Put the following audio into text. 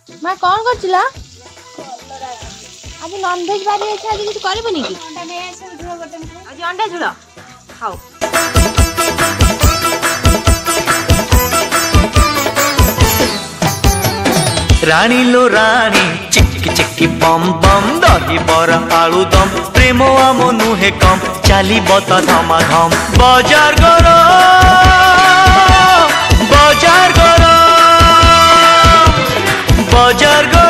माँ कौन कर आज नॉनभेज बारी अच्छे आज किसी करबनी कि आज अंडा झोल खाओ। रानी लो रानी चिक्की चिक्की बम बम दही बरा आलू दम प्रेम आम नुहे कम चाली बता धमा धम बाजार करो बाजार करो बाजार करो।